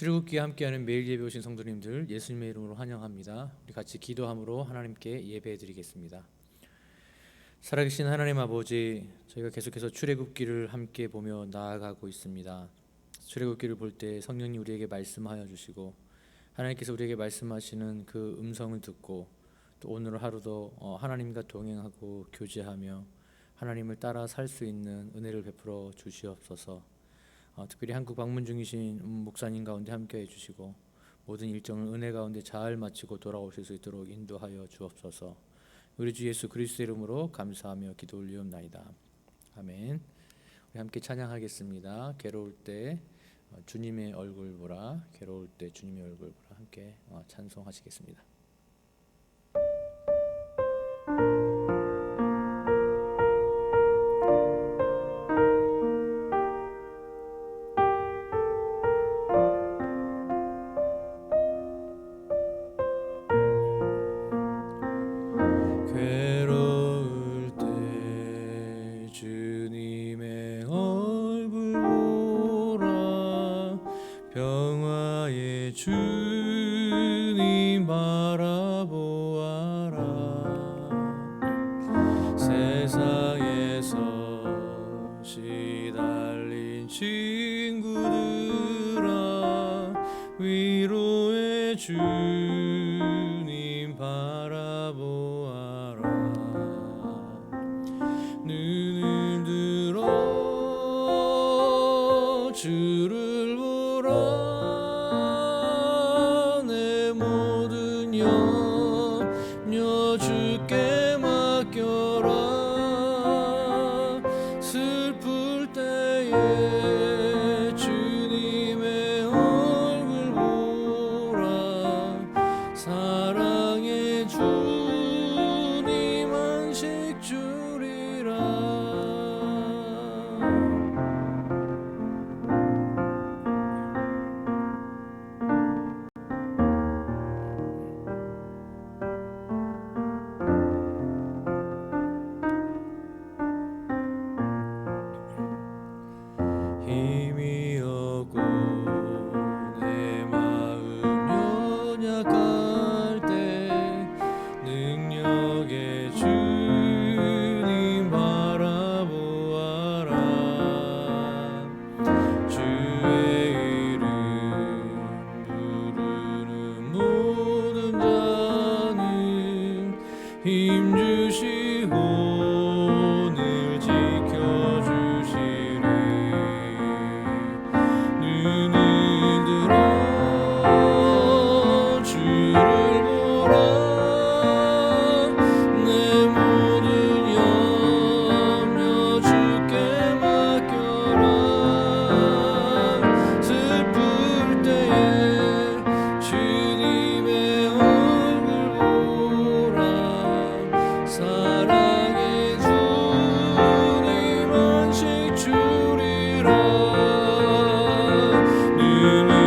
출애굽기에 함께하는 매일 예배 오신 성도님들 예수님의 이름으로 환영합니다. 우리 같이 기도함으로 하나님께 예배드리겠습니다. 살아계신 하나님 아버지, 저희가 계속해서 출애굽기를 함께 보며 나아가고 있습니다. 출애굽기를 볼 때 성령님 우리에게 말씀하여 주시고 하나님께서 우리에게 말씀하시는 그 음성을 듣고 또 오늘 하루도 하나님과 동행하고 교제하며 하나님을 따라 살 수 있는 은혜를 베풀어 주시옵소서. 특별히 한국 방문 중이신 목사님 가운데 함께해 주시고 모든 일정을 은혜 가운데 잘 마치고 돌아오실 수 있도록 인도하여 주옵소서. 우리 주 예수 그리스도의 이름으로 감사하며 기도 올리옵나이다. 아멘. 우리 함께 찬양하겠습니다. 괴로울 때 주님의 얼굴 보라, 괴로울 때 주님의 얼굴 보라. 함께 찬송하시겠습니다. 괴로울 때 주님의 얼굴 보라, 평화의 주님 바라보아라. 세상에서 시달린 친구들아, 위로의 주님 바라보아라. 눈을 들어 주를 보라, 내 모든 염려 주께 맡겨라. 슬플 때에 주님의 얼굴 보라, 사랑의 주님 안식 주리라. 힘이 없고 내 마음 연약할 때 능력의 주님 바라보아라. 주의 이름 부르는 모든 자는 힘 주시고 늘 지켜주시리. 눈을 들어 주를 보라, 내 모든 염려 주께 맡겨라. 슬플 때에 주님의 얼굴 보라, 사랑의 주님 안식 주리라. 눈을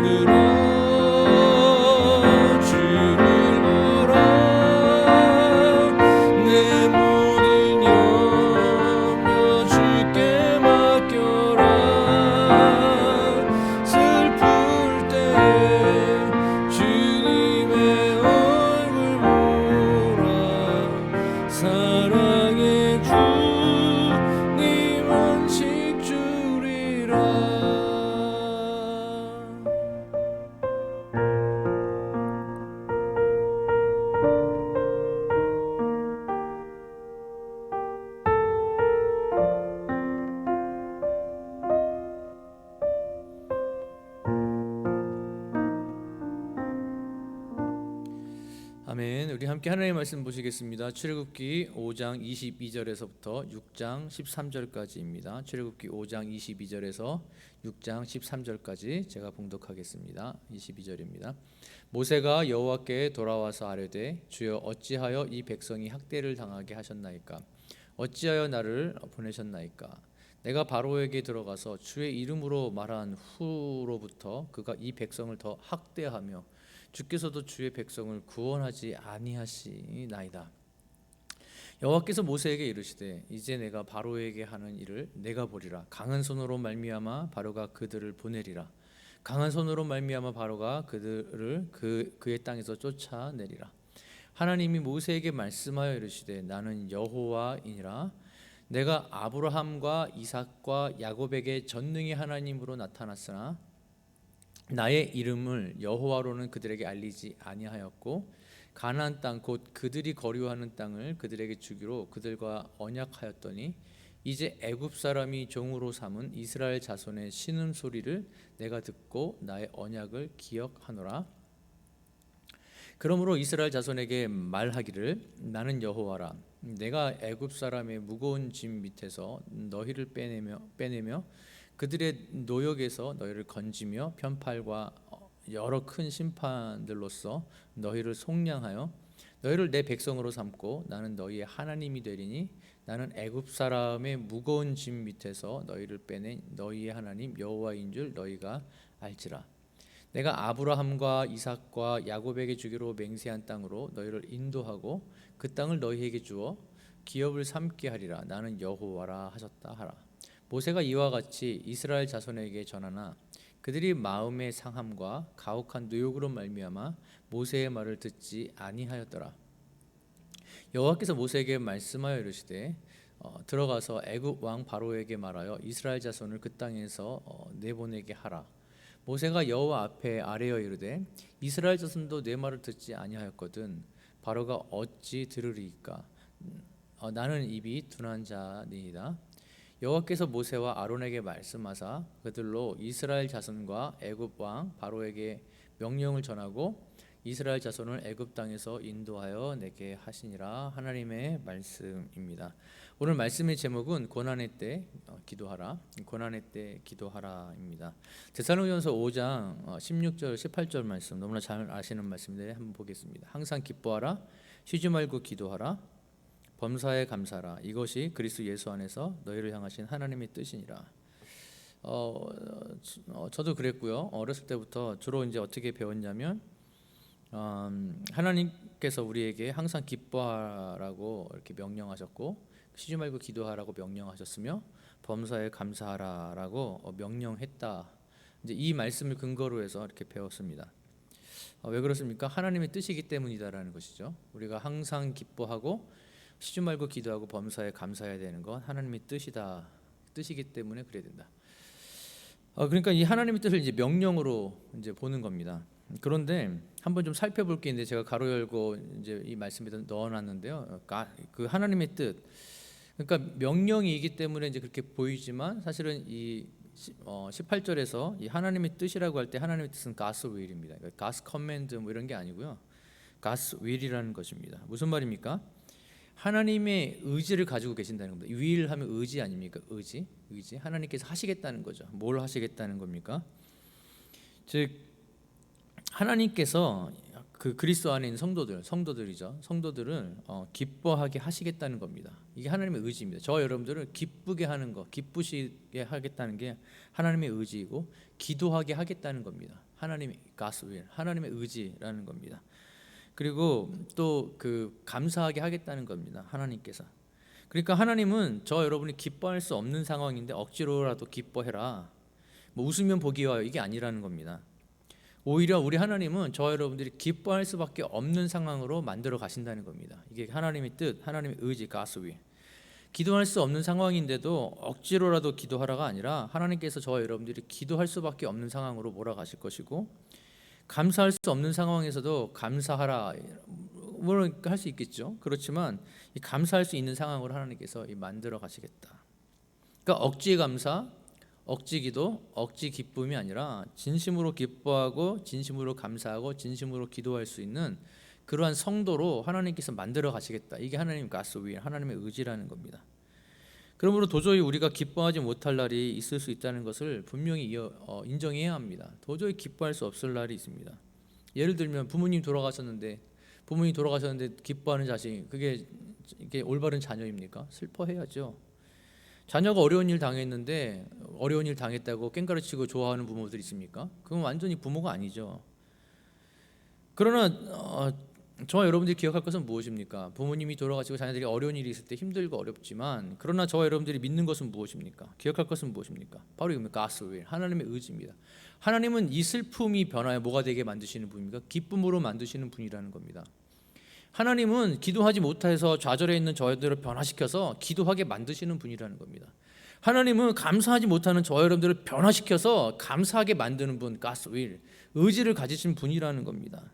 들어 주를 보라, 내 모든 염려 주께 맡겨라. 슬플 때에 주님의 얼굴 보라, 사랑의 주님 안식 주리라. 아멘. 우리 함께 하나님의 말씀 보시겠습니다. 출애굽기 5장 22절에서부터 6장 13절까지입니다. 출애굽기 5장 22절에서 6장 13절까지 제가 봉독하겠습니다. 22절입니다. 모세가 여호와께 돌아와서 아뢰되 주여 어찌하여 이 백성이 학대를 당하게 하셨나이까? 어찌하여 나를 보내셨나이까? 내가 바로에게 들어가서 주의 이름으로 말한 후로부터 그가 이 백성을 더 학대하며 주께서도 주의 백성을 구원하지 아니하시나이다. 여호와께서 모세에게 이르시되 이제 내가 바로에게 하는 일을 내가 보리라. 강한 손으로 말미암아 바로가 그들을 보내리라. 강한 손으로 말미암아 바로가 그들을 그의 땅에서 쫓아내리라. 하나님이 모세에게 말씀하여 이르시되 나는 여호와이니라. 내가 아브라함과 이삭과 야곱에게 전능히 하나님으로 나타났으나 나의 이름을 여호와로는 그들에게 알리지 아니하였고 가나안 땅 곧 그들이 거류하는 땅을 그들에게 주기로 그들과 언약하였더니 이제 애굽 사람이 종으로 삼은 이스라엘 자손의 신음 소리를 내가 듣고 나의 언약을 기억하노라. 그러므로 이스라엘 자손에게 말하기를 나는 여호와라. 내가 애굽 사람의 무거운 짐 밑에서 너희를 빼내며 그들의 노역에서 너희를 건지며 편팔과 여러 큰 심판들로서 너희를 속량하여 너희를 내 백성으로 삼고 나는 너희의 하나님이 되리니 나는 애굽 사람의 무거운 짐 밑에서 너희를 빼낸 너희의 하나님 여호와인 줄 너희가 알지라. 내가 아브라함과 이삭과 야곱에게 주기로 맹세한 땅으로 너희를 인도하고 그 땅을 너희에게 주어 기업을 삼게 하리라. 나는 여호와라 하셨다 하라. 모세가 이와 같이 이스라엘 자손에게 전하나 그들이 마음의 상함과 가혹한 누욕으로 말미암아 모세의 말을 듣지 아니하였더라. 여호와께서 모세에게 말씀하여 이르시되 들어가서 애굽 왕 바로에게 말하여 이스라엘 자손을 그 땅에서 내보내게 하라. 모세가 여호와 앞에 아뢰어 이르되 이스라엘 자손도 내 말을 듣지 아니하였거든 바로가 어찌 들으리이까. 나는 입이 둔한 자니이다. 여호와께서 모세와 아론에게 말씀하사 그들로 이스라엘 자손과 애굽 왕 바로에게 명령을 전하고 이스라엘 자손을 애굽 땅에서 인도하여 내게 하시니라. 하나님의 말씀입니다. 오늘 말씀의 제목은 고난의 때 기도하라. 고난의 때 기도하라입니다. 데살로니가서 5장 16절 18절 말씀 너무나 잘 아시는 말씀인데 한번 보겠습니다. 항상 기뻐하라. 쉬지 말고 기도하라. 범사에 감사하라. 이것이 그리스도 예수 안에서 너희를 향하신 하나님의 뜻이니라. 저도 그랬고요. 어렸을 때부터 주로 이제 어떻게 배웠냐면 하나님께서 우리에게 항상 기뻐하라고 이렇게 명령하셨고 쉬지 말고 기도하라고 명령하셨으며 범사에 감사하라라고 명령했다. 이제 이 말씀을 근거로 해서 이렇게 배웠습니다. 왜 그렇습니까? 하나님의 뜻이기 때문이다라는 것이죠. 우리가 항상 기뻐하고 쉬지 말고 기도하고 범사에 감사해야 되는 건 하나님의 뜻이기 때문에 그래야 된다. 그러니까 이 하나님의 뜻을 이제 명령으로 이제 보는 겁니다. 그런데 한번 좀 살펴볼 게 있는데 제가 가로 열고 이제 이 말씀에다 넣어놨는데요. 그 하나님의 뜻, 그러니까 명령이기 때문에 이제 그렇게 보이지만 사실은 이 18절에서 이 하나님의 뜻이라고 할 때 하나님의 뜻은 God's will입니다. 그러니까 God's command 뭐 이런 게 아니고요. God's will이라는 것입니다. 무슨 말입니까? 하나님의 의지를 가지고 계신다는 겁니다. will 하면 의지 아닙니까? 의지. 하나님께서 하시겠다는 거죠. 뭘 하시겠다는 겁니까? 즉 하나님께서 그 그리스도 안에 있는 성도들이죠. 성도들을 기뻐하게 하시겠다는 겁니다. 이게 하나님의 의지입니다. 저와 여러분들을 기쁘게 하는 거, 기쁘시게 하겠다는 게 하나님의 의지이고 기도하게 하겠다는 겁니다. 하나님의 God's will, 하나님의 의지라는 겁니다. 그리고 또 그 감사하게 하겠다는 겁니다. 하나님께서. 그러니까 하나님은 저 여러분이 기뻐할 수 없는 상황인데 억지로라도 기뻐해라. 뭐 웃으면 복이 와요. 이게 아니라는 겁니다. 오히려 우리 하나님은 저 여러분들이 기뻐할 수밖에 없는 상황으로 만들어 가신다는 겁니다. 이게 하나님의 뜻, 하나님의 의지, God's will. 기도할 수 없는 상황인데도 억지로라도 기도하라가 아니라 하나님께서 저와 여러분들이 기도할 수밖에 없는 상황으로 몰아가실 것이고 감사할 수 없는 상황에서도 감사하라 물론 할 수 있겠죠. 그렇지만 이 감사할 수 있는 상황으로 하나님께서 만들어 가시겠다. 그러니까 억지 감사, 억지 기도, 억지 기쁨이 아니라 진심으로 기뻐하고 진심으로 감사하고 진심으로 기도할 수 있는 그러한 성도로 하나님께서 만들어 가시겠다. 이게 하나님 God's will, 하나님의 의지라는 겁니다. 그러므로 도저히 우리가 기뻐하지 못할 날이 있을 수 있다는 것을 분명히 인정해야 합니다. 도저히 기뻐할 수 없을 날이 있습니다. 예를 들면 부모님 돌아가셨는데 기뻐하는 자식, 이게 올바른 자녀입니까? 슬퍼해야죠. 자녀가 어려운 일 당했는데 어려운 일 당했다고 깽가르치고 좋아하는 부모들 있습니까? 그건 완전히 부모가 아니죠. 그러나 저와 여러분들이 기억할 것은 무엇입니까? 부모님이 돌아가시고 자녀들이 어려운 일이 있을 때 힘들고 어렵지만, 그러나 저와 여러분들이 믿는 것은 무엇입니까? 기억할 것은 무엇입니까? 바로 이겁니다. God's will, 하나님의 의지입니다. 하나님은 이 슬픔이 변화에 뭐가 되게 만드시는 분입니까? 기쁨으로 만드시는 분이라는 겁니다. 하나님은 기도하지 못해서 좌절해 있는 저희들을 변화시켜서 기도하게 만드시는 분이라는 겁니다. 하나님은 감사하지 못하는 저와 여러분들을 변화시켜서 감사하게 만드는 분, God's will, 의지를 가지신 분이라는 겁니다.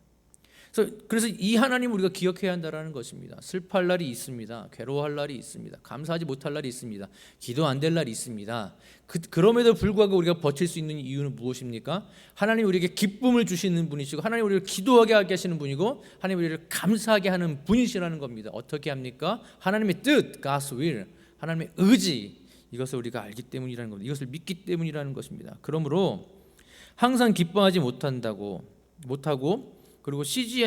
그래서 이 하나님을 우리가 기억해야 한다는 것입니다. 슬퍼할 날이 있습니다. 괴로워할 날이 있습니다. 감사하지 못할 날이 있습니다. 기도 안 될 날이 있습니다. 그럼에도 불구하고 우리가 버틸 수 있는 이유는 무엇입니까? 하나님이 우리에게 기쁨을 주시는 분이시고, 하나님이 우리를 기도하게 하게 하시는 분이고, 하나님이 우리를 감사하게 하는 분이시라는 겁니다. 어떻게 합니까? 하나님의 뜻, God's will, 하나님의 의지, 이것을 우리가 알기 때문이라는 겁니다. 이것을 믿기 때문이라는 것입니다. 그러므로 항상 기뻐하지 못하고, 그리고 쉬지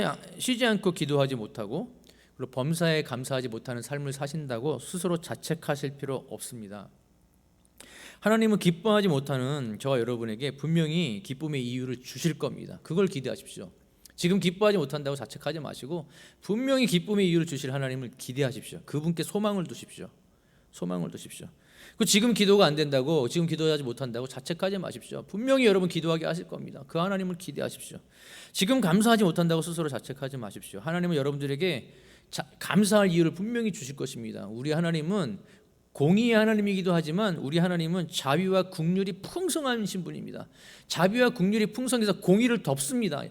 않고 기도하지 못하고, 그리고 범사에 감사하지 못하는 삶을 사신다고 스스로 자책하실 필요 없습니다. 하나님은 기뻐하지 못하는 저와 여러분에게 분명히 기쁨의 이유를 주실 겁니다. 그걸 기대하십시오. 지금 기뻐하지 못한다고 자책하지 마시고 분명히 기쁨의 이유를 주실 하나님을 기대하십시오. 그분께 소망을 두십시오. 지금 기도가 안 된다고, 지금 기도하지 못한다고 자책하지 마십시오. 분명히 여러분 기도하게 하실 겁니다. 그 하나님을 기대하십시오. 지금 감사하지 못한다고 스스로 자책하지 마십시오. 하나님은 여러분들에게 감사할 이유를 분명히 주실 것입니다. 우리 하나님은 공의의 하나님이기도 하지만 우리 하나님은 자비와 긍휼이 풍성하신 분입니다. 자비와 긍휼이 풍성해서 공의를 덮습니다.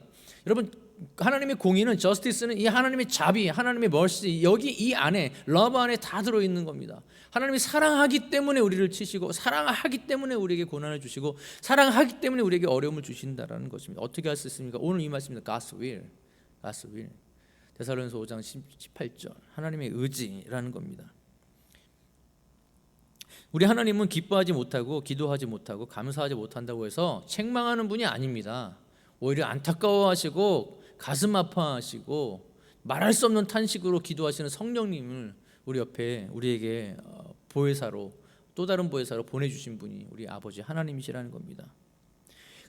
여러분, 하나님의 공의는, 저스티스는 이 하나님의 자비, 하나님의 멀시, 여기 이 안에, 러브 안에 다 들어있는 겁니다. 하나님이 사랑하기 때문에 우리를 치시고, 사랑하기 때문에 우리에게 고난을 주시고, 사랑하기 때문에 우리에게 어려움을 주신다라는 것입니다. 어떻게 할 수 있습니까? 오늘 이 말씀입니다. God's will, God's will. 데살로니가서 5장 18절, 하나님의 의지라는 겁니다. 우리 하나님은 기뻐하지 못하고 기도하지 못하고 감사하지 못한다고 해서 책망하는 분이 아닙니다. 오히려 안타까워하시고 가슴 아파하시고 말할 수 없는 탄식으로 기도하시는 성령님을 우리 옆에 우리에게 보혜사로, 또 다른 보혜사로 보내주신 분이 우리 아버지 하나님이시라는 겁니다.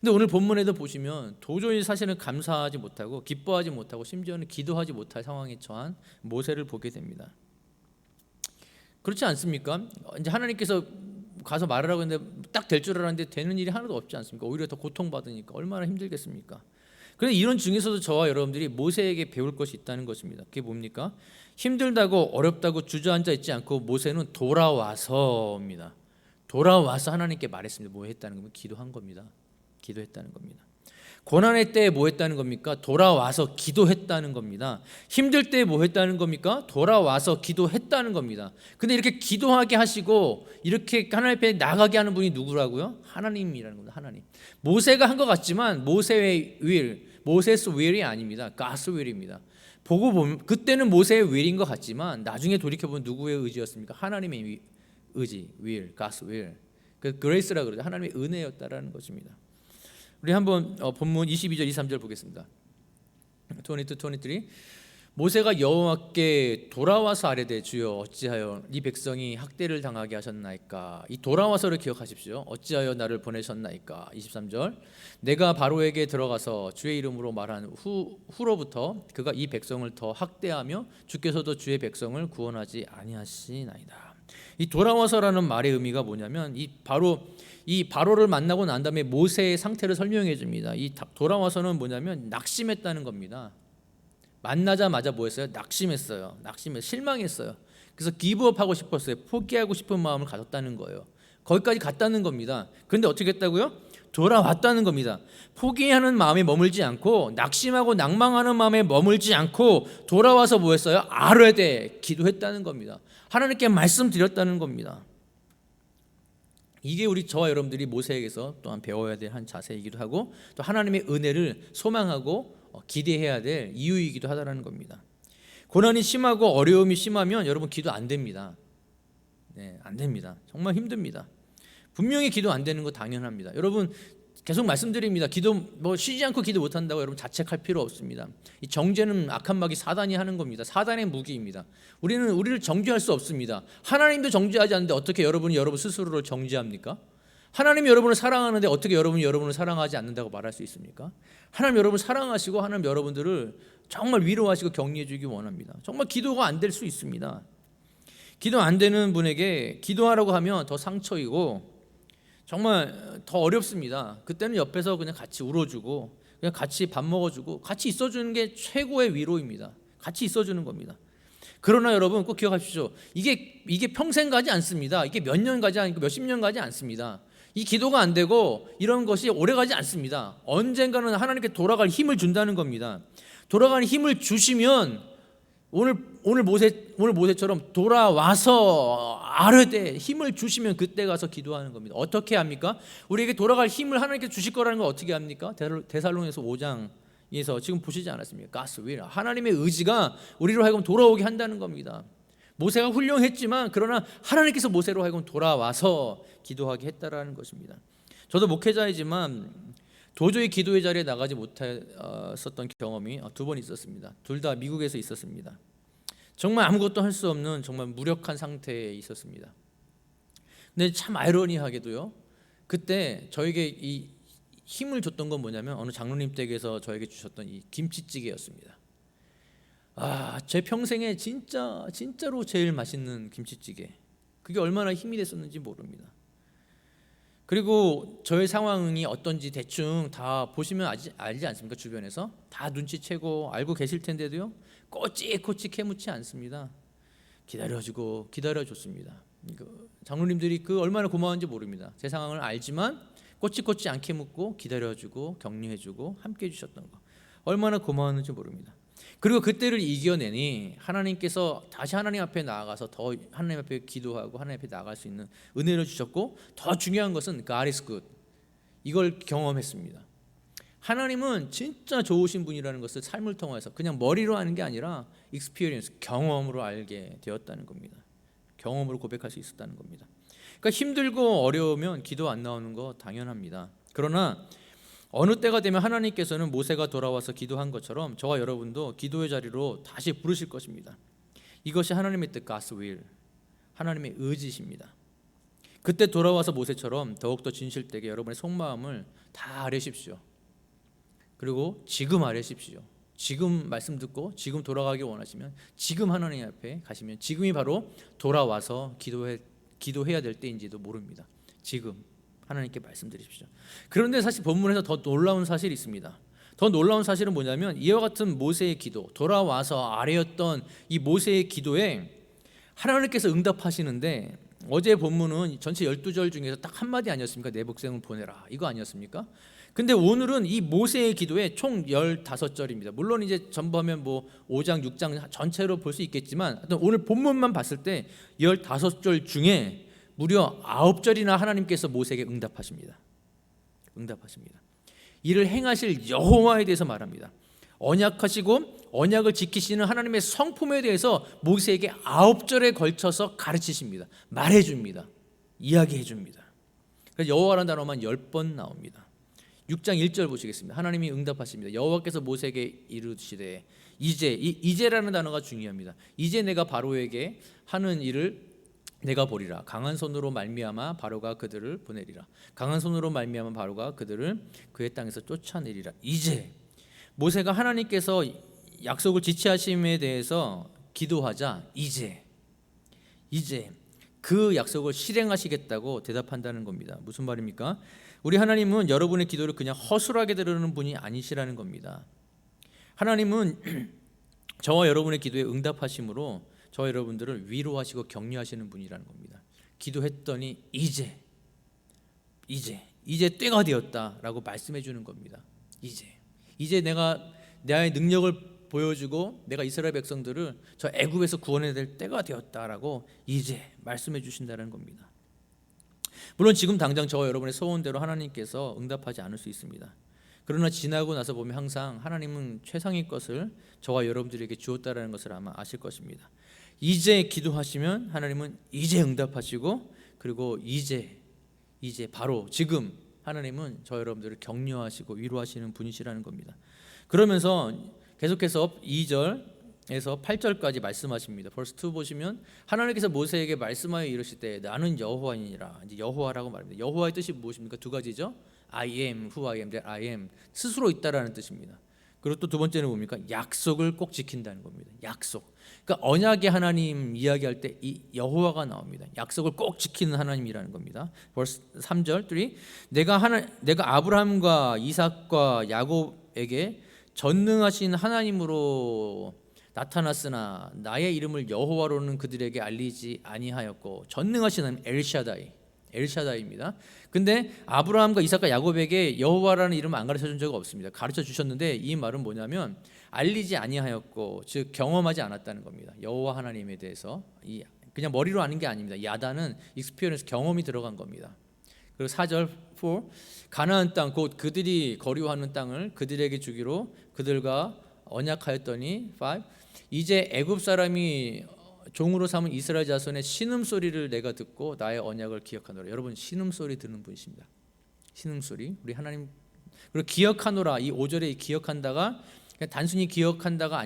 근데 오늘 본문에도 보시면 도저히 사실은 감사하지 못하고 기뻐하지 못하고 심지어는 기도하지 못할 상황에 처한 모세를 보게 됩니다. 그렇지 않습니까? 이제 하나님께서 가서 말하라고 했는데 딱 될 줄 알았는데 되는 일이 하나도 없지 않습니까? 오히려 더 고통받으니까 얼마나 힘들겠습니까? 그런데 이런 중에서도 저와 여러분들이 모세에게 배울 것이 있다는 것입니다. 그게 뭡니까? 힘들다고 어렵다고 주저앉아 있지 않고 모세는 돌아와서입니다. 돌아와서 하나님께 말했습니다. 뭐 했다는 겁니까? 기도한 겁니다. 기도했다는 겁니다. 고난의 때에 뭐 했다는 겁니까? 돌아와서 기도했다는 겁니다. 힘들 때에 뭐 했다는 겁니까? 돌아와서 기도했다는 겁니다. 근데 이렇게 기도하게 하시고 이렇게 하나님 앞에 나가게 하는 분이 누구라고요? 하나님이라는 겁니다. 하나님. 모세가 한 것 같지만 모세의 will, 모세스 will이 아닙니다. God's will입니다. 보고 보면 그때는 모세의 will인 것 같지만 나중에 돌이켜보면 누구의 의지였습니까? 하나님의 의지, will, God's will. 그 grace라 그러죠. 하나님의 은혜였다라는 것입니다. 우리 한번 본문 22절 23절 보겠습니다. 22-23. 모세가 여호와께 돌아와서 아뢰되 주여 어찌하여 이 백성이 학대를 당하게 하셨나이까. 이 돌아와서를 기억하십시오. 어찌하여 나를 보내셨나이까. 23절. 내가 바로에게 들어가서 주의 이름으로 말한 후로부터 그가 이 백성을 더 학대하며 주께서도 주의 백성을 구원하지 아니하시나이다. 이 돌아와서라는 말의 의미가 뭐냐면 이 바로를 만나고 난 다음에 모세의 상태를 설명해 줍니다. 이 돌아와서는 뭐냐면 낙심했다는 겁니다. 만나자마자 뭐 했어요? 낙심했어요. 실망했어요. 그래서 기브업하고 싶었어요. 포기하고 싶은 마음을 가졌다는 거예요. 거기까지 갔다는 겁니다. 그런데 어떻게 했다고요? 돌아왔다는 겁니다. 포기하는 마음에 머물지 않고 낙심하고 낭망하는 마음에 머물지 않고 돌아와서 뭐 했어요? 아뢰되 기도했다는 겁니다. 하나님께 말씀드렸다는 겁니다. 이게 저와 여러분들이 모세에게서 또한 배워야 될 한 자세이기도 하고 또 하나님의 은혜를 소망하고 기대해야 될 이유이기도 하다는 겁니다. 고난이 심하고 어려움이 심하면 여러분 기도 안 됩니다. 네, 안 됩니다. 정말 힘듭니다. 분명히 기도 안 되는 거 당연합니다. 여러분 계속 말씀드립니다. 기도 쉬지 않고 기도 못 한다고 여러분 자책할 필요 없습니다. 이 정죄는 악한 마귀 사단이 하는 겁니다. 사단의 무기입니다. 우리를 정죄할 수 없습니다. 하나님도 정죄하지 않는데 어떻게 여러분이 여러분 스스로를 정죄합니까? 하나님이 여러분을 사랑하는데 어떻게 여러분이 여러분을 사랑하지 않는다고 말할 수 있습니까? 하나님 여러분을 사랑하시고 하나님 여러분들을 정말 위로하시고 격려해 주기 원합니다. 정말 기도가 안 될 수 있습니다. 기도 안 되는 분에게 기도하라고 하면 더 상처이고 정말 더 어렵습니다. 그때는 옆에서 그냥 같이 울어주고 그냥 같이 밥 먹어주고 같이 있어주는 게 최고의 위로입니다. 같이 있어주는 겁니다. 그러나 여러분 꼭 기억하십시오. 이게 평생 가지 않습니다. 이게 몇 년 가지 않고 몇십 년 가지 않습니다. 이 기도가 안 되고 이런 것이 오래 가지 않습니다. 언젠가는 하나님께 돌아갈 힘을 준다는 겁니다. 돌아가는 힘을 주시면 오늘 모세처럼 돌아와서 아뢰되 힘을 주시면 그때 가서 기도하는 겁니다. 어떻게 합니까? 우리에게 돌아갈 힘을 하나님께 주실 거라는 걸 어떻게 합니까? 데살로니가서 5장에서 지금 보시지 않았습니까? God's will, 하나님의 의지가 우리로 하여금 돌아오게 한다는 겁니다. 모세가 훌륭했지만 그러나 하나님께서 모세로 하여금 돌아와서 기도하게 했다라는 것입니다. 저도 목회자이지만 도저히 기도의 자리에 나가지 못했었던 경험이 두 번 있었습니다. 둘 다 미국에서 있었습니다. 정말 아무것도 할 수 없는 정말 무력한 상태에 있었습니다. 근데 참 아이러니하게도요, 그때 저에게 이 힘을 줬던 건 뭐냐면 어느 장로님 댁에서 저에게 주셨던 이 김치찌개였습니다. 제 평생에 진짜로 제일 맛있는 김치찌개. 그게 얼마나 힘이 됐었는지 모릅니다. 그리고 저의 상황이 어떤지 대충 다 보시면 알지 않습니까? 주변에서 다 눈치채고 알고 계실 텐데도요, 꼬치꼬치 캐묻지 않습니다. 기다려줬습니다. 장로님들이 그 얼마나 고마운지 모릅니다. 제 상황을 알지만 꼬치꼬치 안 캐묻고 기다려주고 격려해주고 함께 해주셨던 거 얼마나 고마웠는지 모릅니다. 그리고 그때를 이겨내니 하나님께서 다시 하나님 앞에 나아가서 더 하나님 앞에 기도하고 하나님 앞에 나아갈 수 있는 은혜를 주셨고, 더 중요한 것은 God is good, 이걸 경험했습니다. 하나님은 진짜 좋으신 분이라는 것을 삶을 통해서 그냥 머리로 하는 게 아니라 experience, 경험으로 알게 되었다는 겁니다. 경험으로 고백할 수 있었다는 겁니다. 그러니까 힘들고 어려우면 기도 안 나오는 거 당연합니다. 그러나 어느 때가 되면 하나님께서는 모세가 돌아와서 기도한 것처럼 저와 여러분도 기도의 자리로 다시 부르실 것입니다. 이것이 하나님의 뜻, God's will, 하나님의 의지십니다. 그때 돌아와서 모세처럼 더욱더 진실되게 여러분의 속마음을 다 아뢰십시오. 그리고 지금 아뢰십시오. 지금 말씀 듣고 지금 돌아가기 원하시면 지금 하나님 앞에 가시면 지금이 바로 돌아와서 기도해야 될 때인지도 모릅니다. 지금 하나님께 말씀드리십시오. 그런데 사실 본문에서 더 놀라운 사실이 있습니다. 더 놀라운 사실은 뭐냐면 이와 같은 모세의 기도, 돌아와서 아뢰었던 이 모세의 기도에 하나님께서 응답하시는데, 어제 본문은 전체 12절 중에서 딱 한마디 아니었습니까? 내 백성을 보내라, 이거 아니었습니까? 근데 오늘은 이 모세의 기도에 총 15절입니다. 물론 이제 전부하면 5장 6장 전체로 볼 수 있겠지만 오늘 본문만 봤을 때 15절 중에 무려 9절이나 하나님께서 모세에게 응답하십니다. 이를 행하실 여호와에 대해서 말합니다. 언약하시고 언약을 지키시는 하나님의 성품에 대해서 모세에게 9절에 걸쳐서 가르치십니다. 말해줍니다. 이야기해줍니다. 그래서 여호와라는 단어만 10번 나옵니다. 6장 1절 보시겠습니다. 하나님이 응답하십니다. 여호와께서 모세에게 이르시되, 이제라는 단어가 중요합니다. 이제 내가 바로에게 하는 일을 내가 보리라. 강한 손으로 말미암아 바로가 그들을 보내리라. 강한 손으로 말미암아 바로가 그들을 그의 땅에서 쫓아내리라. 이제 모세가 하나님께서 약속을 지체하심에 대해서 기도하자 이제 그 약속을 실행하시겠다고 대답한다는 겁니다. 무슨 말입니까? 우리 하나님은 여러분의 기도를 그냥 허술하게 들으는 분이 아니시라는 겁니다. 하나님은 저와 여러분의 기도에 응답하심으로 저와 여러분들을 위로하시고 격려하시는 분이라는 겁니다. 기도했더니 이제 때가 되었다라고 말씀해 주는 겁니다. 이제 내가 나의 능력을 보여주고 내가 이스라엘 백성들을 저 애굽에서 구원해야 될 때가 되었다라고 이제 말씀해 주신다는 겁니다. 물론 지금 당장 저와 여러분의 소원대로 하나님께서 응답하지 않을 수 있습니다. 그러나 지나고 나서 보면 항상 하나님은 최상의 것을 저와 여러분들에게 주었다라는 것을 아마 아실 것입니다. 이제 기도하시면 하나님은 이제 응답하시고, 그리고 이제 바로 지금 하나님은 저 여러분들을 격려하시고 위로하시는 분이시라는 겁니다. 그러면서 계속해서 2절 1에서 8절까지 말씀하십니다. verse 2 보시면 하나님께서 모세에게 말씀하여 이르실 때 나는 여호와이니라. 이제 여호와라고 말합니다. 여호와의 뜻이 무엇입니까? 두 가지죠. I am who I am, that I am. 스스로 있다라는 뜻입니다. 그리고 또 두 번째는 뭡니까? 약속을 꼭 지킨다는 겁니다. 약속. 그러니까 언약의 하나님 이야기할 때 이 여호와가 나옵니다. 약속을 꼭 지키는 하나님이라는 겁니다. verse 3절 3 내가 아브라함과 이삭과 야곱에게 전능하신 하나님으로 나타났으나 나의 이름을 여호와로는 그들에게 알리지 아니하였고, 전능하신 하나님 엘샤다이입니다. 근데 아브라함과 이삭과 야곱에게 여호와라는 이름을 안 가르쳐 준 적은 없습니다. 가르쳐 주셨는데 이 말은 뭐냐면 알리지 아니하였고, 즉 경험하지 않았다는 겁니다. 여호와 하나님에 대해서 그냥 머리로 아는 게 아닙니다. 야다는 익스피리언스, 경험이 들어간 겁니다. 그리고 4절 4 가나안 땅 곧 그들이 거류하는 땅을 그들에게 주기로 그들과 언약하였더니 5 이제 애굽 사람이 종으로 삼은 이스라엘 자손의 신음소리를 내가 듣고 나의 언약을 기억하노라. 여러분, 신음소리 듣는 분이십니다. 신음소리, 우리 하나님. 그리고 기억하노라, 이 5절에 기억한다가 그냥 단순히 기억한다가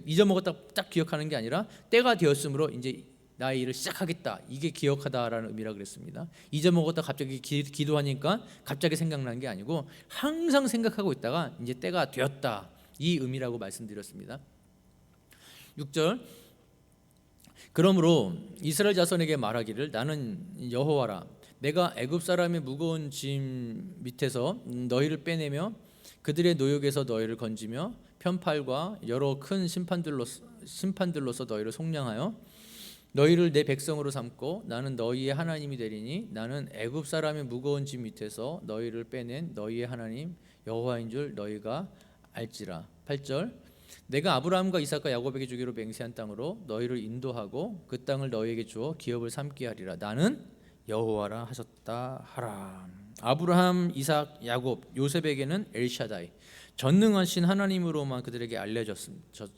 잊어먹었다 딱 기억하는 게 아니라 때가 되었으므로 이제 나의 일을 시작하겠다, 이게 기억하다라는 의미라 그랬습니다. 잊어먹었다 갑자기 기도하니까 갑자기 생각나는 게 아니고 항상 생각하고 있다가 이제 때가 되었다, 이 의미라고 말씀드렸습니다. 6절 그러므로 이스라엘 자손에게 말하기를 나는 여호와라. 내가 애굽 사람의 무거운 짐 밑에서 너희를 빼내며 그들의 노역에서 너희를 건지며 편팔과 여러 큰 심판들로서 너희를 속량하여 너희를 내 백성으로 삼고 나는 너희의 하나님이 되리니 나는 애굽 사람의 무거운 짐 밑에서 너희를 빼낸 너희의 하나님 여호와인 줄 너희가 알지라. 8절 내가 아브라함과 이삭과 야곱에게 주기로 맹세한 땅으로 너희를 인도하고 그 땅을 너희에게 주어 기업을 삼게 하리라. 나는 여호와라 하셨다 하라. 아브라함, 이삭, 야곱, 요셉에게는 엘샤다이, 전능하신 하나님으로만 그들에게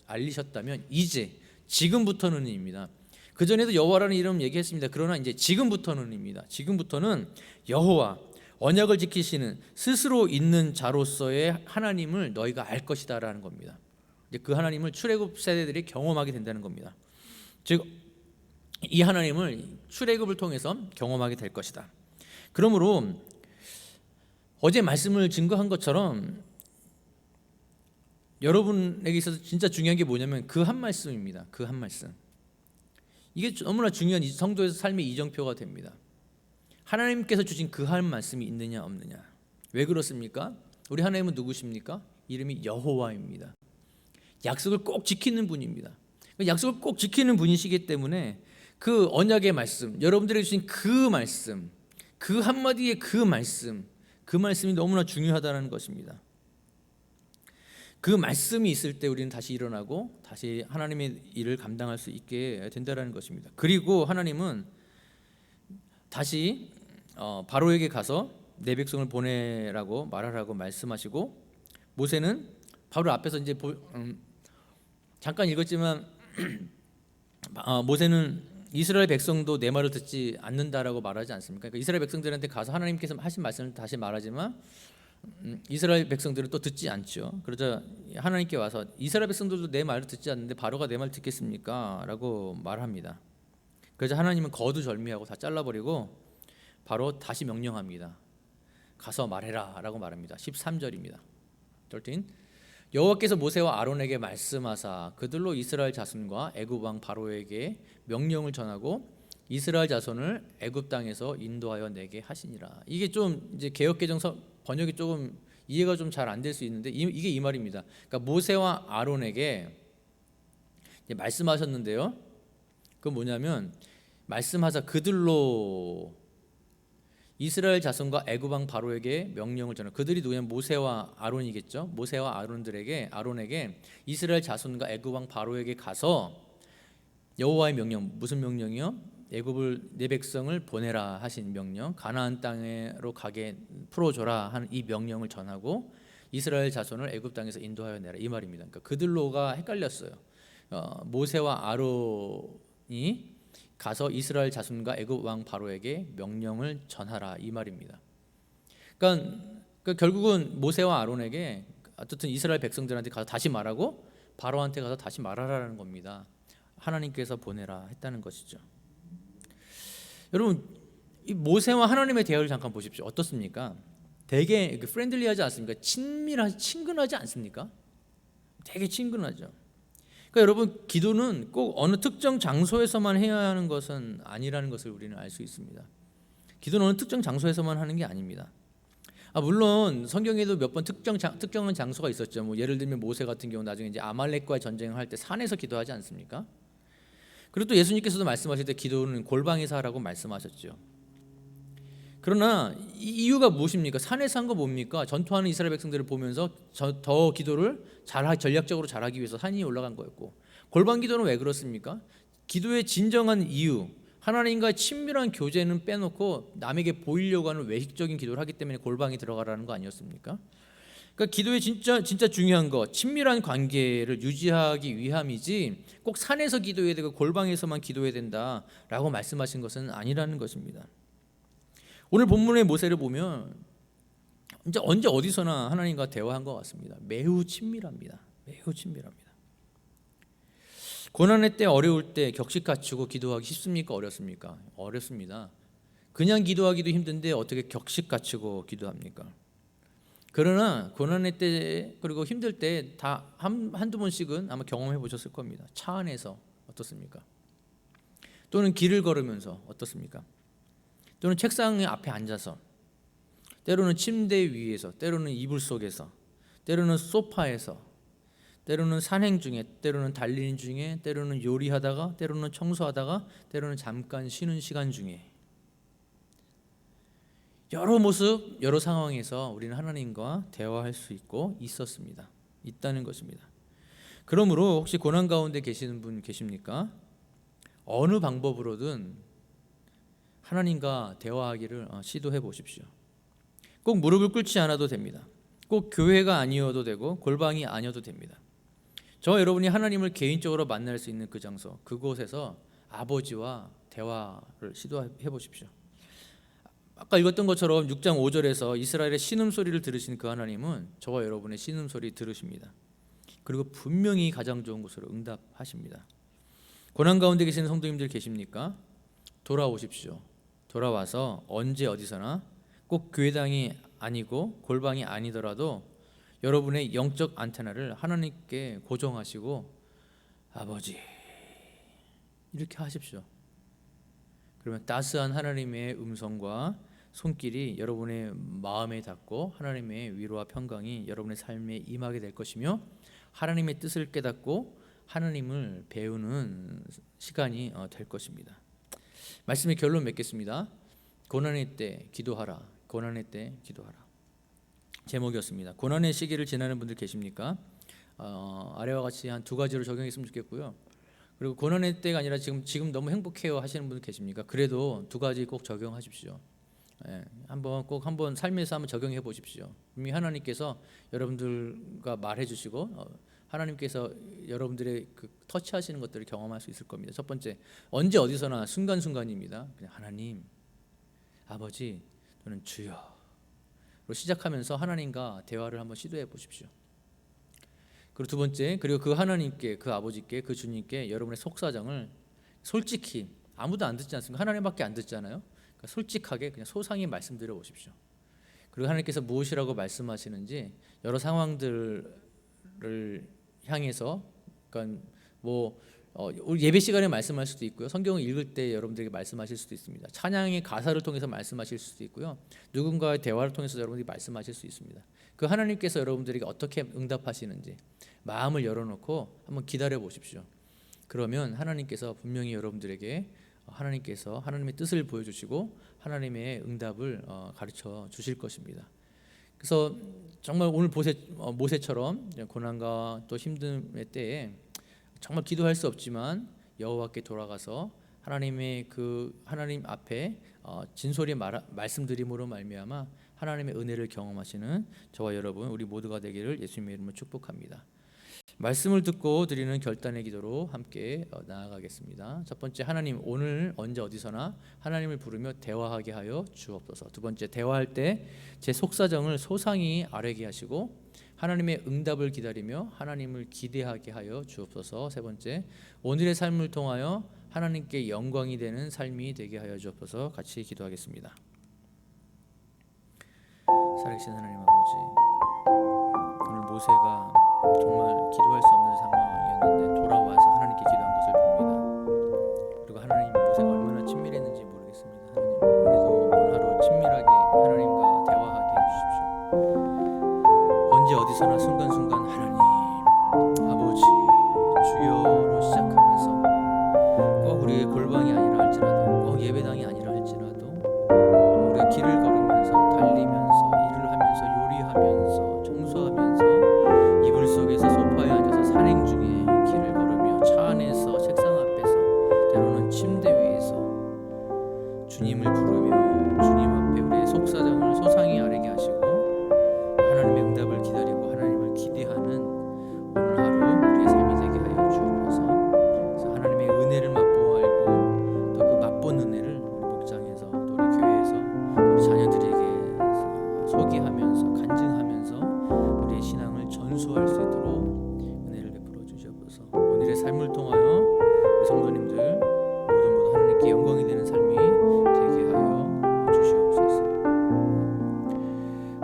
알리셨다면 이제 지금부터는입니다. 그 전에도 여호와라는 이름 얘기했습니다. 그러나 이제 지금부터는입니다. 지금부터는 여호와, 언약을 지키시는 스스로 있는 자로서의 하나님을 너희가 알 것이다라는 겁니다. 이제 그 하나님을 출애굽 세대들이 경험하게 된다는 겁니다. 즉 이 하나님을 출애굽을 통해서 경험하게 될 것이다. 그러므로 어제 말씀을 증거한 것처럼 여러분에게 있어서 진짜 중요한 게 뭐냐면 그 한 말씀입니다. 그 한 말씀. 이게 너무나 중요한 성도의 삶의 이정표가 됩니다. 하나님께서 주신 그 한 말씀이 있느냐 없느냐. 왜 그렇습니까? 우리 하나님은 누구십니까? 이름이 여호와입니다. 약속을 꼭 지키는 분입니다. 약속을 꼭 지키는 분이시기 때문에 그 언약의 말씀, 여러분들에게 주신 그 말씀, 그 한마디의 그 말씀이 너무나 중요하다는 것입니다. 그 말씀이 있을 때 우리는 다시 일어나고 다시 하나님의 일을 감당할 수 있게 된다는 것입니다. 그리고 하나님은 다시 바로에게 가서 내 백성을 보내라고 말하라고 말씀하시고, 모세는 바로 앞에서 이제 잠깐 읽었지만 모세는 이스라엘 백성도 내 말을 듣지 않는다라고 말하지 않습니까? 그러니까 이스라엘 백성들한테 가서 하나님께서 하신 말씀을 다시 말하지만 이스라엘 백성들은 또 듣지 않죠. 그러자 하나님께 와서 이스라엘 백성들도 내 말을 듣지 않는데 바로가 내 말 듣겠습니까? 라고 말합니다. 그래서 하나님은 거두절미하고 다 잘라버리고 바로 다시 명령합니다. 가서 말해라 라고 말합니다. 13절입니다. 13 여호와께서 모세와 아론에게 말씀하사 그들로 이스라엘 자손과 애굽 왕 바로에게 명령을 전하고 이스라엘 자손을 애굽 땅에서 인도하여 내게 하시니라. 이게 좀 이제 개역개정 번역이 조금 이해가 좀 잘 안 될 수 있는데 이게 이 말입니다. 그러니까 모세와 아론에게 이제 말씀하셨는데요. 그건 뭐냐면 말씀하사 그들로 이스라엘 자손과 애굽 왕 바로에게 명령을 전하. 그들이 누구냐면 모세와 아론이겠죠. 모세와 아론에게 이스라엘 자손과 애굽 왕 바로에게 가서 여호와의 명령, 무슨 명령이요? 애굽을 내 백성을 보내라 하신 명령, 가나안 땅으로 가게 풀어줘라 하는 이 명령을 전하고 이스라엘 자손을 애굽 땅에서 인도하여 내라, 이 말입니다. 그러니까 그들로가 헷갈렸어요. 모세와 아론이 가서 이스라엘 자손과 애굽 왕 바로에게 명령을 전하라, 이 말입니다. 그러니까 결국은 모세와 아론에게 어쨌든 이스라엘 백성들한테 가서 다시 말하고 바로한테 가서 다시 말하라는 겁니다. 하나님께서 보내라 했다는 것이죠. 여러분, 이 모세와 하나님의 대화를 잠깐 보십시오. 어떻습니까? 되게 프렌들리하지 않습니까? 친근하지 않습니까? 되게 친근하죠. 그러니까 여러분, 기도는 꼭 어느 특정 장소에서만 해야 하는 것은 아니라는 것을 우리는 알 수 있습니다. 기도는 어느 특정 장소에서만 하는 게 아닙니다. 물론 성경에도 몇 번 특정한 장소가 있었죠. 뭐 예를 들면 모세 같은 경우 나중에 이제 아말렉과의 전쟁을 할 때 산에서 기도하지 않습니까? 그리고 또 예수님께서도 말씀하실 때 기도는 골방에서 하라고 말씀하셨죠. 그러나 이유가 무엇입니까? 산에서 한 거 뭡니까? 전투하는 이스라엘 백성들을 보면서 더 기도를 전략적으로 잘하기 위해서 산이 올라간 거였고, 골방 기도는 왜 그렇습니까? 기도의 진정한 이유, 하나님과의 친밀한 교제는 빼놓고 남에게 보이려고 하는 외식적인 기도를 하기 때문에 골방에 들어가라는 거 아니었습니까? 그러니까 기도의 진짜 중요한 거, 친밀한 관계를 유지하기 위함이지 꼭 산에서 기도해야 되고 골방에서만 기도해야 된다라고 말씀하신 것은 아니라는 것입니다. 오늘 본문의 모세를 보면 이제 언제 어디서나 하나님과 대화한 것 같습니다. 매우 친밀합니다. 매우 친밀합니다. 고난의 때, 어려울 때 격식 갖추고 기도하기 쉽습니까? 어렵습니까? 어렵습니다. 그냥 기도하기도 힘든데 어떻게 격식 갖추고 기도합니까? 그러나 고난의 때 그리고 힘들 때 다 한두 번씩은 아마 경험해 보셨을 겁니다. 차 안에서 어떻습니까? 또는 길을 걸으면서 어떻습니까? 또는 책상 앞에 앉아서, 때로는 침대 위에서, 때로는 이불 속에서, 때로는 소파에서, 때로는 산행 중에, 때로는 달리는 중에, 때로는 요리하다가, 때로는 청소하다가, 때로는 잠깐 쉬는 시간 중에, 여러 모습, 여러 상황에서 우리는 하나님과 대화할 수 있다는 것입니다. 그러므로 혹시 고난 가운데 계시는 분 계십니까? 어느 방법으로든 하나님과 대화하기를 시도해 보십시오. 꼭 무릎을 꿇지 않아도 됩니다. 꼭 교회가 아니어도 되고 골방이 아니어도 됩니다. 저와 여러분이 하나님을 개인적으로 만날 수 있는 그 장소, 그곳에서 아버지와 대화를 시도해 보십시오. 아까 읽었던 것처럼 6장 5절에서 이스라엘의 신음소리를 들으신 그 하나님은 저와 여러분의 신음소리 들으십니다. 그리고 분명히 가장 좋은 곳으로 응답하십니다. 고난 가운데 계시는 성도님들 계십니까? 돌아오십시오. 돌아와서 언제 어디서나 꼭 교회당이 아니고 골방이 아니더라도 여러분의 영적 안테나를 하나님께 고정하시고 아버지 이렇게 하십시오. 그러면 따스한 하나님의 음성과 손길이 여러분의 마음에 닿고 하나님의 위로와 평강이 여러분의 삶에 임하게 될 것이며 하나님의 뜻을 깨닫고 하나님을 배우는 시간이 될 것입니다. 말씀의 결론 맺겠습니다. 고난의 때 기도하라. 고난의 때 기도하라. 제목이었습니다. 고난의 시기를 지나는 분들 계십니까? 아래와 같이 한 두 가지로 적용했으면 좋겠고요. 그리고 고난의 때가 아니라 지금 너무 행복해요 하시는 분들 계십니까? 그래도 두 가지 꼭 적용하십시오. 한번 삶에서 한번 적용해 보십시오. 이미 하나님께서 여러분들과 말해 주시고 하나님께서 여러분들의 그 터치하시는 것들을 경험할 수 있을 겁니다. 첫 번째, 언제 어디서나 순간순간입니다. 그냥 하나님, 아버지 또는 주여로 시작하면서 하나님과 대화를 한번 시도해 보십시오. 그리고 두 번째, 그리고 그 하나님께, 그 아버지께, 그 주님께 여러분의 속사정을 솔직히, 아무도 안 듣지 않습니까? 하나님밖에 안 듣잖아요. 그러니까 솔직하게 그냥 소상히 말씀드려 보십시오. 그리고 하나님께서 무엇이라고 말씀하시는지 여러 상황들을 향해서, 그러니까 우리 예배 시간에 말씀할 수도 있고요. 성경을 읽을 때 여러분들에게 말씀하실 수도 있습니다. 찬양의 가사를 통해서 말씀하실 수도 있고요. 누군가의 대화를 통해서 여러분들이 말씀하실 수 있습니다. 그 하나님께서 여러분들에게 어떻게 응답하시는지 마음을 열어놓고 한번 기다려 보십시오. 그러면 하나님께서 분명히 여러분들에게 하나님께서 하나님의 뜻을 보여주시고 하나님의 응답을 가르쳐 주실 것입니다. 그래서 정말 오늘 모세처럼 고난과 또 힘듦의 때에 정말 기도할 수 없지만 여호와께 돌아가서 하나님 앞에 진솔히 말씀드림으로 말미암아 하나님의 은혜를 경험하시는 저와 여러분 우리 모두가 되기를 예수님의 이름으로 축복합니다. 말씀을 듣고 드리는 결단의 기도로 함께 나아가겠습니다. 첫 번째, 하나님, 오늘 언제 어디서나 하나님을 부르며 대화하게 하여 주옵소서. 두 번째, 대화할 때 제 속사정을 소상히 아뢰게 하시고 하나님의 응답을 기다리며 하나님을 기대하게 하여 주옵소서. 세 번째, 오늘의 삶을 통하여 하나님께 영광이 되는 삶이 되게 하여 주옵소서. 같이 기도하겠습니다. 살아계신 하나님 아버지, 오늘 모세가 정말 기도할 수 없는 상황이었는데 돌아와서 하나님께 기도한 것을 봅니다. 그리고 하나님, 모세가 얼마나 친밀했는지 모르겠습니다. 하나님, 우리도 오늘 하루 친밀하게 하나님과 대화하게 해주십시오. 언제 어디서나 순간순간 하나님 아버지 주여로 시작하면서 꼭 우리의 골방이 아니라 할지라도, 꼭 예배당이 아니라 할지라도 우리가 길을 걸으면서 달리면서 일을 하면서 요리하면서 청소하면서 이불 속에서 소파에 앉아서 산행 중에 길을 걸으며 차 안에서 책상 앞에서 때로는 침대 위에서 주님을 부르며 주님 앞에 우리의 속사정을 소상히 아뢰게 하시고 하나님의 응답을 기다리고 하나님을 기대하는 오늘 하루 우리의 삶이 되게 하여 주옵소서. 그래서 하나님의 은혜를 맛보아 알고 또 그 맛본 은혜를 우리 목장에서 또 우리 교회에서 또 우리 자녀들에게 소개하면서 간증하면서 우리의 신앙을 전수할 수 있도록 은혜를 베풀어 주시옵소서. 오늘의 삶을 통하여 우리 성도님들 모두 하나님께 영광이 되는 삶이 되게 하여 주시옵소서.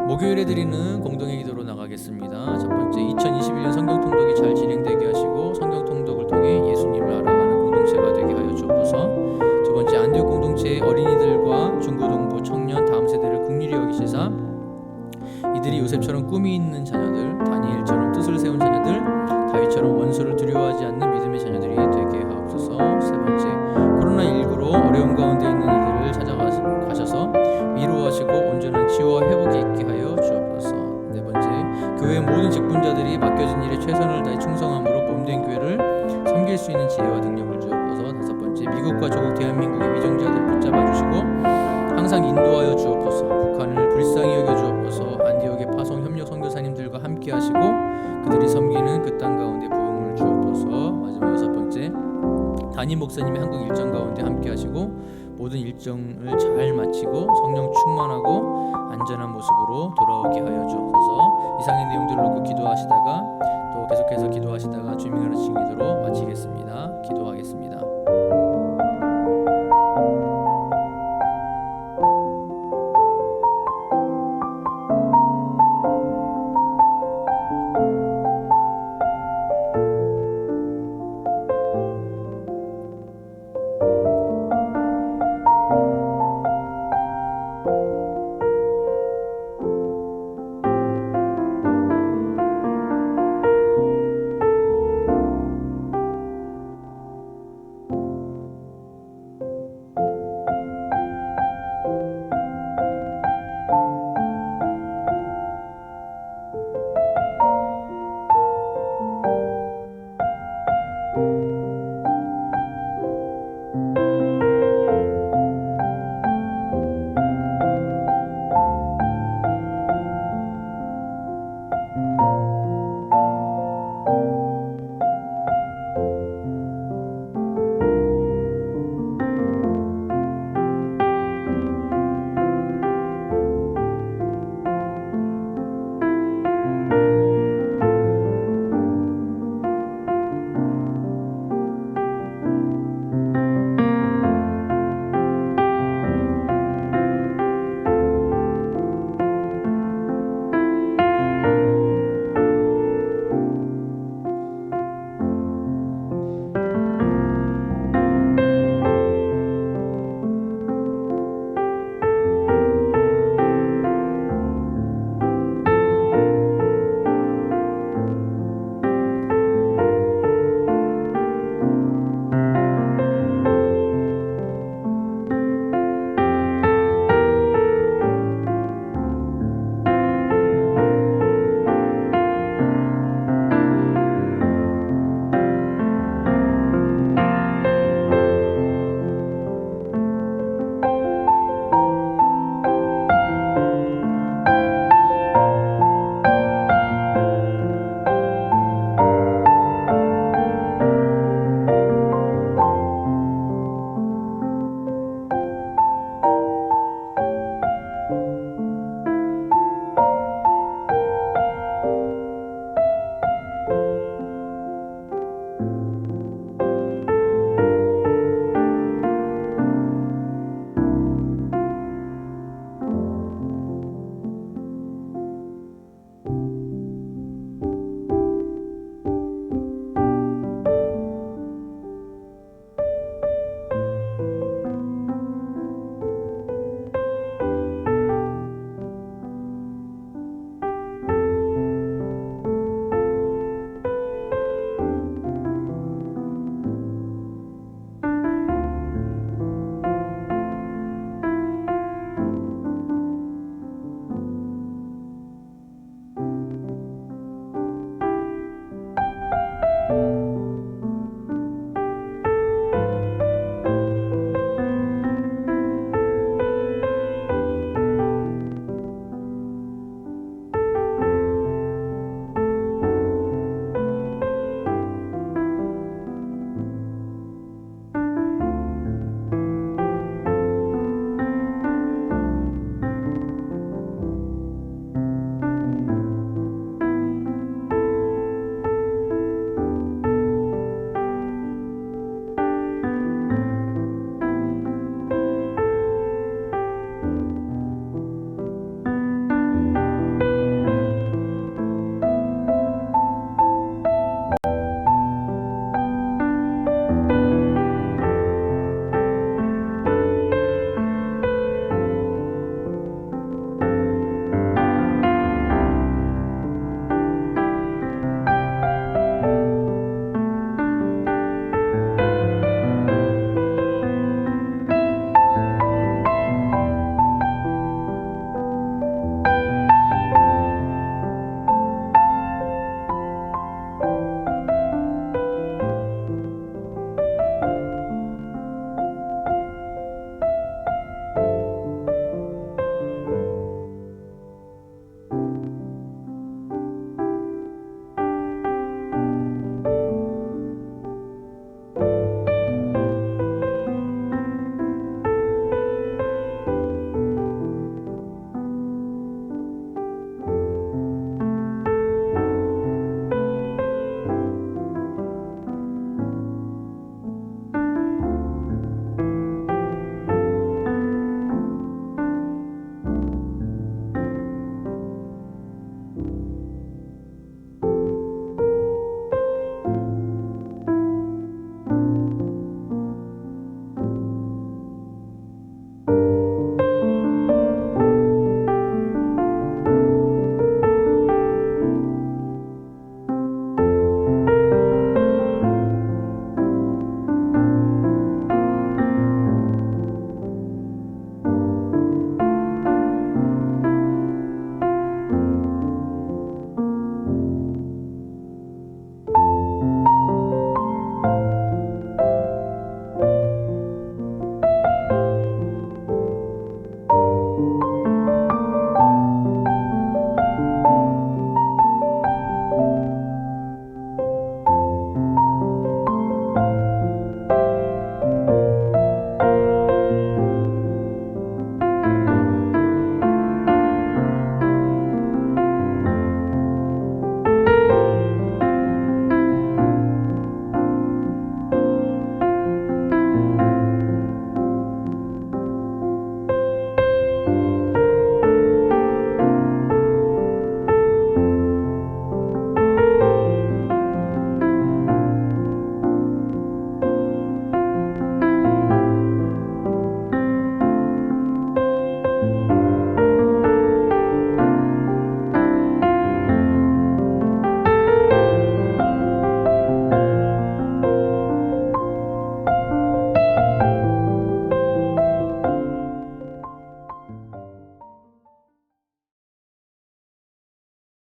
목요일에 드리는 공동의 기도로 나가겠습니다. 첫 번째, 2021년 성경 통독이 잘 진행되게 하시고 성경 통독을 통해 예수님을 알아가는 공동체가 되게 하여 주옵소서. 두 번째, 안디옥 공동체의 어린이들과 중고등부 청년 다음 세대를 긍휼히 여기시사 이들이 요셉처럼 꿈이 있는 자녀들, 다니엘처럼 뜻을 세운 자녀들, 다윗처럼 원수를 두려워하지 않는 믿음의 자녀들이 되게 하옵소서. 세 번째, 코로나19로 어려운 가운데 있는 이들을 찾아가셔서 위로하시고 온전한 치유와 회복이 있게 하여 주옵소서. 네 번째, 교회 모든 직분자들이 맡겨진 일에 최선을 다해 충성함으로 몸된 교회를 섬길 수 있는 지혜와 능력을 주옵소서. 다섯 번째, 미국과 조국 대한민국의 위정자들 붙잡아 주시고 항상 인도하여 주옵소서. 북한을 불쌍히 여겨 주옵소서. 안디옥의 파송 협력 선교사님들과 함께 하시고 그들이 섬기는 그 땅 가운데 부흥을 주옵소서. 마지막 여섯 번째, 담임 목사님의 한국 일정 가운데 함께 하시고 모든 일정을 잘 마치고 성령 충만하고 안전한 모습으로 돌아오게 하여 주옵소서. 이상의 내용들을 놓고 기도하시다가